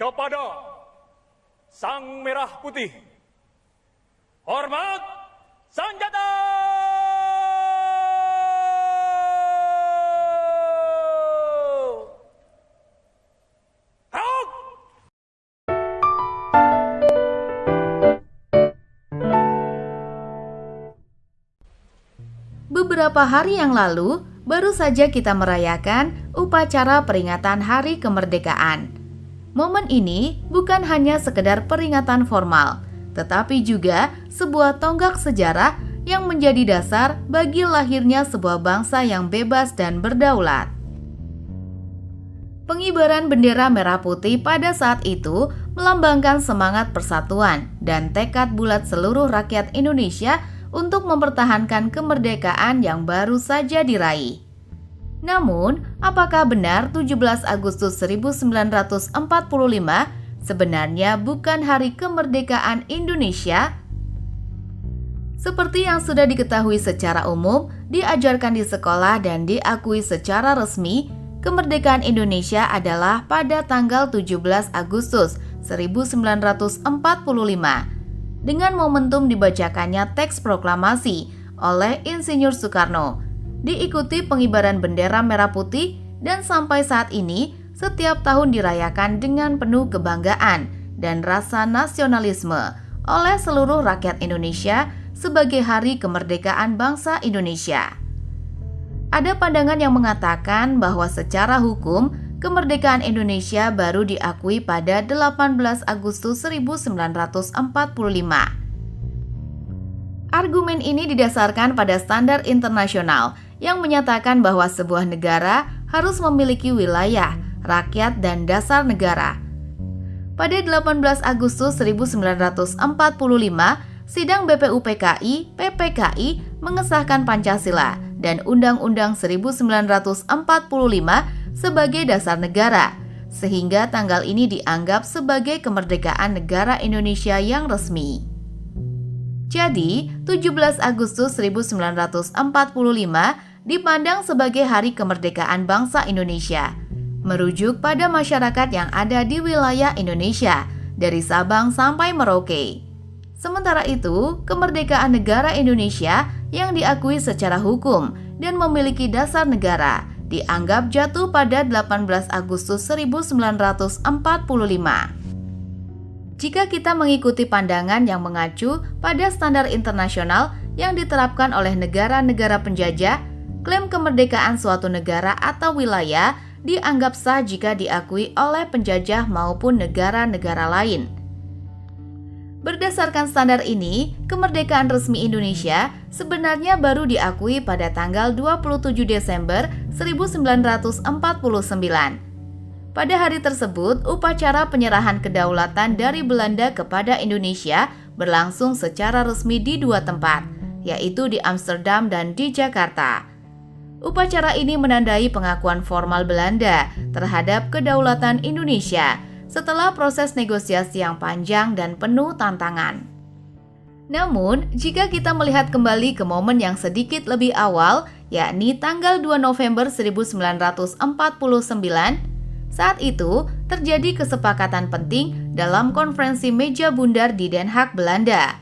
kepada Sang Merah Putih. Hormat senjata! Beberapa hari yang lalu, baru saja kita merayakan upacara peringatan Hari Kemerdekaan. Momen ini bukan hanya sekedar peringatan formal, tetapi juga sebuah tonggak sejarah yang menjadi dasar bagi lahirnya sebuah bangsa yang bebas dan berdaulat. Pengibaran bendera merah putih pada saat itu melambangkan semangat persatuan dan tekad bulat seluruh rakyat Indonesia untuk mempertahankan kemerdekaan yang baru saja diraih. Namun, apakah benar 17 Agustus 1945 sebenarnya bukan hari kemerdekaan Indonesia? Seperti yang sudah diketahui secara umum, diajarkan di sekolah dan diakui secara resmi, kemerdekaan Indonesia adalah pada tanggal 17 Agustus 1945. Dengan momentum dibacakannya teks proklamasi oleh Insinyur Soekarno, diikuti pengibaran bendera merah putih, dan sampai saat ini setiap tahun dirayakan dengan penuh kebanggaan dan rasa nasionalisme oleh seluruh rakyat Indonesia sebagai Hari Kemerdekaan Bangsa Indonesia. Ada pandangan yang mengatakan bahwa secara hukum kemerdekaan Indonesia baru diakui pada 18 Agustus 1945. Argumen ini didasarkan pada standar internasional yang menyatakan bahwa sebuah negara harus memiliki wilayah, rakyat, dan dasar negara. Pada 18 Agustus 1945, sidang BPUPKI, PPKI mengesahkan Pancasila dan Undang-Undang 1945 sebagai dasar negara, sehingga tanggal ini dianggap sebagai kemerdekaan negara Indonesia yang resmi. Jadi, 17 Agustus 1945 dipandang sebagai Hari Kemerdekaan Bangsa Indonesia, merujuk pada masyarakat yang ada di wilayah Indonesia, dari Sabang sampai Merauke. Sementara itu, kemerdekaan negara Indonesia yang diakui secara hukum dan memiliki dasar negara dianggap jatuh pada 18 Agustus 1945. Jika kita mengikuti pandangan yang mengacu pada standar internasional yang diterapkan oleh negara-negara penjajah, klaim kemerdekaan suatu negara atau wilayah dianggap sah jika diakui oleh penjajah maupun negara-negara lain. Berdasarkan standar ini, kemerdekaan resmi Indonesia sebenarnya baru diakui pada tanggal 27 Desember 1949. Pada hari tersebut, upacara penyerahan kedaulatan dari Belanda kepada Indonesia berlangsung secara resmi di dua tempat, yaitu di Amsterdam dan di Jakarta. Upacara ini menandai pengakuan formal Belanda terhadap kedaulatan Indonesia setelah proses negosiasi yang panjang dan penuh tantangan. Namun, jika kita melihat kembali ke momen yang sedikit lebih awal, yakni tanggal 2 November 1949, saat itu terjadi kesepakatan penting dalam konferensi meja bundar di Den Haag, Belanda.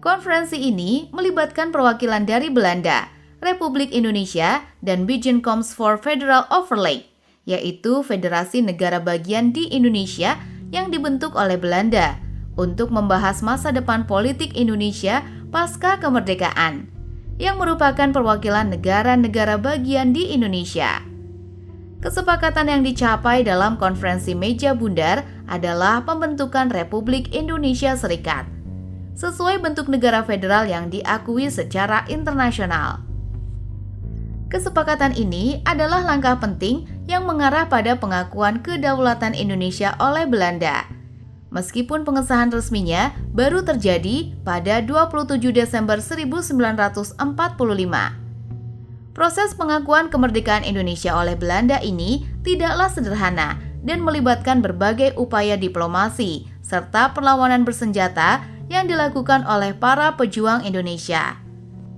Konferensi ini melibatkan perwakilan dari Belanda, Republik Indonesia, dan Bijeenkomst voor Federal Overleg, yaitu Federasi Negara Bagian di Indonesia yang dibentuk oleh Belanda untuk membahas masa depan politik Indonesia pasca kemerdekaan, yang merupakan perwakilan negara-negara bagian di Indonesia. Kesepakatan yang dicapai dalam konferensi meja bundar adalah pembentukan Republik Indonesia Serikat, sesuai bentuk negara federal yang diakui secara internasional. Kesepakatan ini adalah langkah penting yang mengarah pada pengakuan kedaulatan Indonesia oleh Belanda. Meskipun pengesahan resminya baru terjadi pada 27 Desember 1945. Proses pengakuan kemerdekaan Indonesia oleh Belanda ini tidaklah sederhana dan melibatkan berbagai upaya diplomasi serta perlawanan bersenjata yang dilakukan oleh para pejuang Indonesia.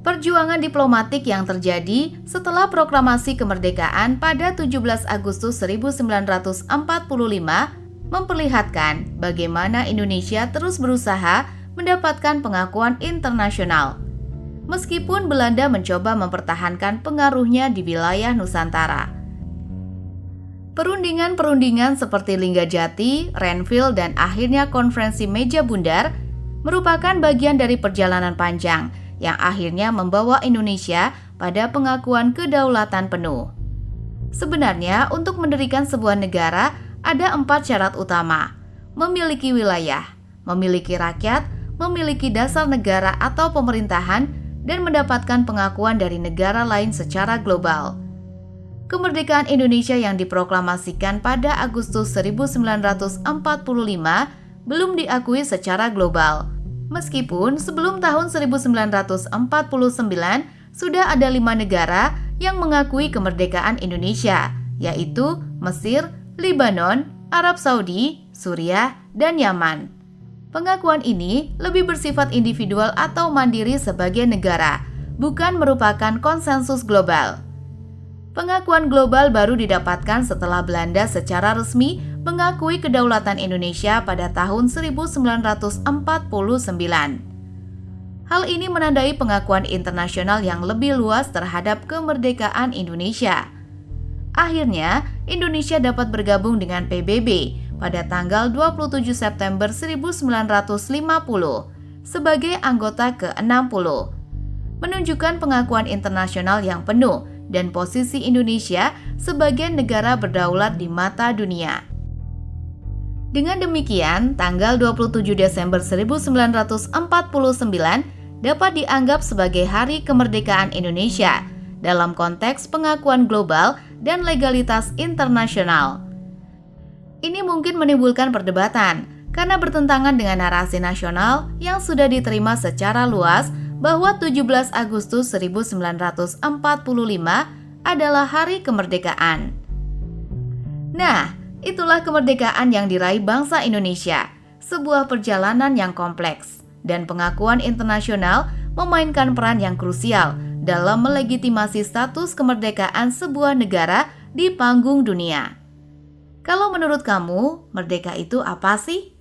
Perjuangan diplomatik yang terjadi setelah proklamasi kemerdekaan pada 17 Agustus 1945 memperlihatkan bagaimana Indonesia terus berusaha mendapatkan pengakuan internasional. Meskipun Belanda mencoba mempertahankan pengaruhnya di wilayah Nusantara. Perundingan-perundingan seperti Linggajati, Renville, dan akhirnya Konferensi Meja Bundar merupakan bagian dari perjalanan panjang yang akhirnya membawa Indonesia pada pengakuan kedaulatan penuh. Sebenarnya, untuk mendirikan sebuah negara ada 4 syarat utama: memiliki wilayah, memiliki rakyat, memiliki dasar negara atau pemerintahan, dan mendapatkan pengakuan dari negara lain secara global. Kemerdekaan Indonesia yang diproklamasikan pada Agustus 1945 belum diakui secara global. Meskipun sebelum tahun 1949 sudah ada 5 negara yang mengakui kemerdekaan Indonesia, yaitu Mesir, Lebanon, Arab Saudi, Suriah, dan Yaman. Pengakuan ini lebih bersifat individual atau mandiri sebagai negara, bukan merupakan konsensus global. Pengakuan global baru didapatkan setelah Belanda secara resmi mengakui kedaulatan Indonesia pada tahun 1949. Hal ini menandai pengakuan internasional yang lebih luas terhadap kemerdekaan Indonesia. Akhirnya, Indonesia dapat bergabung dengan PBB pada tanggal 27 September 1950 sebagai anggota ke-60, menunjukkan pengakuan internasional yang penuh dan posisi Indonesia sebagai negara berdaulat di mata dunia. Dengan demikian, tanggal 27 Desember 1949 dapat dianggap sebagai Hari Kemerdekaan Indonesia dalam konteks pengakuan global dan legalitas internasional. Ini mungkin menimbulkan perdebatan karena bertentangan dengan narasi nasional yang sudah diterima secara luas bahwa 17 Agustus 1945 adalah Hari Kemerdekaan. Nah, itulah kemerdekaan yang diraih bangsa Indonesia, sebuah perjalanan yang kompleks, dan pengakuan internasional memainkan peran yang krusial dalam melegitimasi status kemerdekaan sebuah negara di panggung dunia. Kalau menurut kamu, merdeka itu apa sih?